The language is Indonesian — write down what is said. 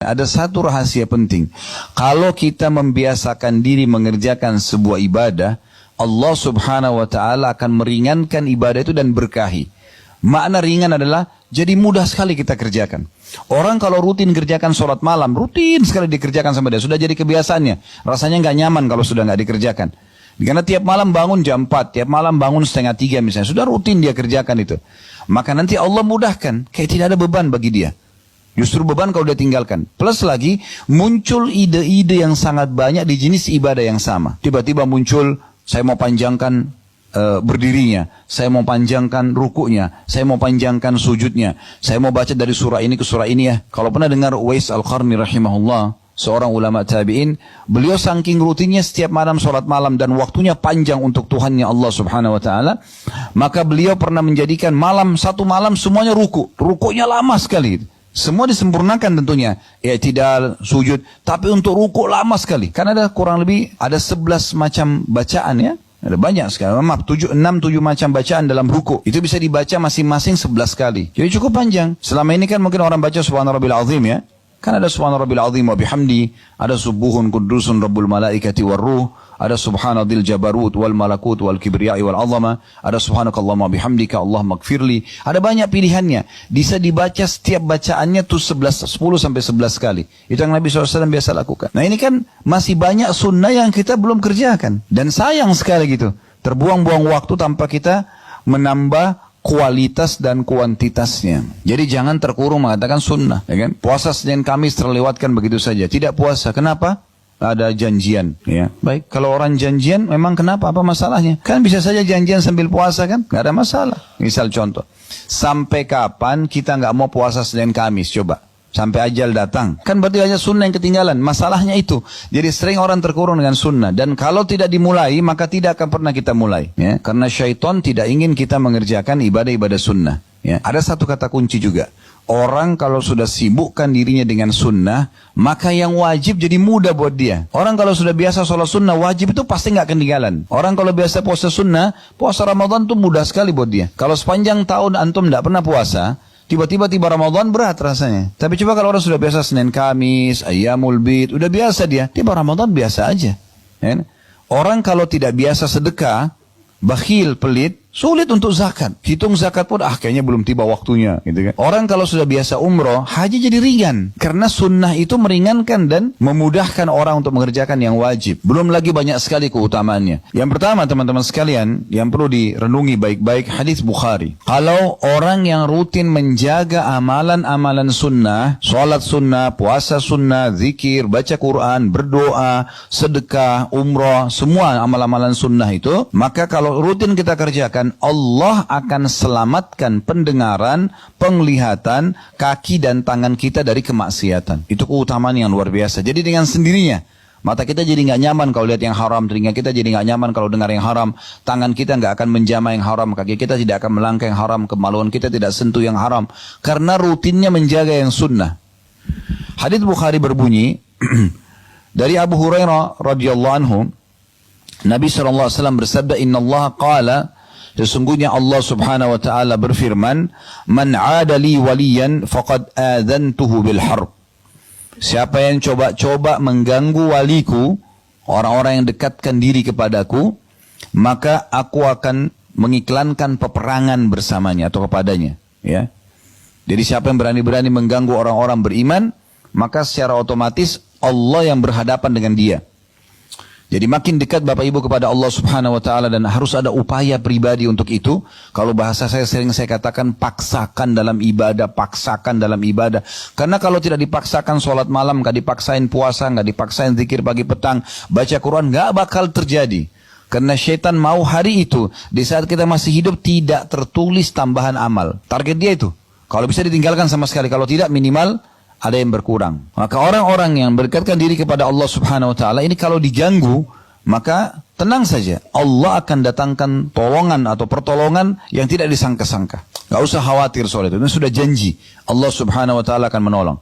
Ada satu rahasia penting. Kalau kita membiasakan diri mengerjakan sebuah ibadah, Allah subhanahu wa ta'ala akan meringankan ibadah itu dan berkahi. Makna ringan adalah jadi mudah sekali kita kerjakan. Orang kalau rutin kerjakan sholat malam, rutin sekali dikerjakan sama dia. Sudah jadi kebiasaannya. Rasanya nggak nyaman kalau sudah nggak dikerjakan. Karena tiap malam bangun jam 4, tiap malam bangun 2:30 misalnya. Sudah rutin dia kerjakan itu. Maka nanti Allah mudahkan. Kayak tidak ada beban bagi dia. Justru beban kalau dia tinggalkan. Plus lagi muncul ide-ide yang sangat banyak di jenis ibadah yang sama. Tiba-tiba muncul, saya mau panjangkan berdirinya, saya mau panjangkan rukuknya, saya mau panjangkan sujudnya, saya mau baca dari surah ini ke surah ini ya. Kalau pernah dengar Uwais Al-Qarni rahimahullah, seorang ulama tabi'in, beliau saking rutinnya setiap malam sholat malam dan waktunya panjang untuk Tuhannya Allah subhanahu wa ta'ala, maka beliau pernah menjadikan satu malam semuanya rukuknya lama sekali. Semua disempurnakan tentunya, i'tidal, sujud, tapi untuk rukuk lama sekali. Karena ada kurang lebih 11 macam bacaan ya. Ada banyak sekali, 6-7 macam bacaan dalam rukuk. Itu bisa dibaca masing-masing 11 kali. Jadi cukup panjang. Selama ini kan mungkin orang baca Subhana Rabbil Azim ya. Kan ada Subhana Rabbil Azim wa bihamdi, ada Subuhun Qudusun Rabbul Malaikati war Ruh, ada Subhanadil Jabarut wal Malakut wal Kibriyai wal Azama, ada Subhanakallahumma bihamdika Allahumma gfirli. Ada banyak pilihannya. Bisa dibaca setiap bacaannya tuh 10 sampai 11 kali. Itu yang Nabi SAW biasa lakukan. Nah ini kan masih banyak sunnah yang kita belum kerjakan. Dan sayang sekali gitu. Terbuang-buang waktu tanpa kita menambah kualitas dan kuantitasnya. Jadi jangan terkurung mengatakan sunnah. Ya kan? Puasa Senin Kamis terlewatkan begitu saja. Tidak puasa. Kenapa? Ada janjian. Ya. Baik, kalau orang janjian memang kenapa? Apa masalahnya? Kan bisa saja janjian sambil puasa kan? Gak ada masalah. Misal contoh. Sampai kapan kita gak mau puasa Senin Kamis? Coba. Sampai ajal datang. Kan berarti hanya sunnah yang ketinggalan. Masalahnya itu. Jadi sering orang terkurung dengan sunnah. Dan kalau tidak dimulai, maka tidak akan pernah kita mulai. Ya? Karena syaitan tidak ingin kita mengerjakan ibadah-ibadah sunnah. Ya? Ada satu kata kunci juga. Orang kalau sudah sibukkan dirinya dengan sunnah, maka yang wajib jadi mudah buat dia. Orang kalau sudah biasa sholat sunnah, wajib itu pasti nggak ketinggalan. Orang kalau biasa puasa sunnah, puasa Ramadan itu mudah sekali buat dia. Kalau sepanjang tahun antum nggak pernah puasa, tiba-tiba Ramadan berat rasanya. Tapi coba kalau orang sudah biasa Senin Kamis, Ayyamul Bid, udah biasa dia. Tiba Ramadan biasa aja. Ya? Orang kalau tidak biasa sedekah, bakhil, pelit, sulit untuk zakat. Hitung zakat pun, kayaknya belum tiba waktunya. Gitu kan. Orang kalau sudah biasa umroh, haji jadi ringan. Karena sunnah itu meringankan dan memudahkan orang untuk mengerjakan yang wajib. Belum lagi banyak sekali keutamaannya. Yang pertama teman-teman sekalian, yang perlu direnungi baik-baik, hadis Bukhari. Kalau orang yang rutin menjaga amalan-amalan sunnah, sholat sunnah, puasa sunnah, zikir, baca Quran, berdoa, sedekah, umroh, semua amalan-amalan sunnah itu, maka kalau rutin kita kerjakan, Allah akan selamatkan pendengaran, penglihatan, kaki dan tangan kita dari kemaksiatan. Itu keutamaan yang luar biasa. Jadi dengan sendirinya, mata kita jadi nggak nyaman kalau lihat yang haram, telinga kita jadi nggak nyaman kalau dengar yang haram, tangan kita nggak akan menjamah yang haram, kaki kita tidak akan melangkah yang haram, kemaluan kita tidak sentuh yang haram, karena rutinnya menjaga yang sunnah. Hadits Bukhari berbunyi dari Abu Hurairah radhiyallahu anhu, Nabi SAW bersabda, Inna Allah qala, sesungguhnya Allah subhanahu wa ta'ala berfirman, Man 'ada li waliyan faqad adzantuhu bil harb. Siapa yang coba-coba mengganggu waliku, orang-orang yang dekatkan diri kepadaku, maka aku akan mengiklankan peperangan bersamanya atau kepadanya. Ya. Jadi siapa yang berani-berani mengganggu orang-orang beriman, maka secara otomatis Allah yang berhadapan dengan dia. Jadi makin dekat Bapak Ibu kepada Allah subhanahu wa ta'ala, dan harus ada upaya pribadi untuk itu. Kalau bahasa saya sering saya katakan, paksakan dalam ibadah, paksakan dalam ibadah. Karena kalau tidak dipaksakan sholat malam, gak dipaksain puasa, gak dipaksain zikir pagi petang, baca Quran, gak bakal terjadi. Karena syaitan mau hari itu, di saat kita masih hidup, tidak tertulis tambahan amal. Target dia itu. Kalau bisa ditinggalkan sama sekali, kalau tidak minimal ada yang berkurang. Maka orang-orang yang berdekatkan diri kepada Allah subhanahu wa ta'ala ini kalau diganggu, maka tenang saja. Allah akan datangkan tolongan atau pertolongan yang tidak disangka-sangka. Gak usah khawatir soal itu. Ini sudah janji. Allah subhanahu wa ta'ala akan menolong.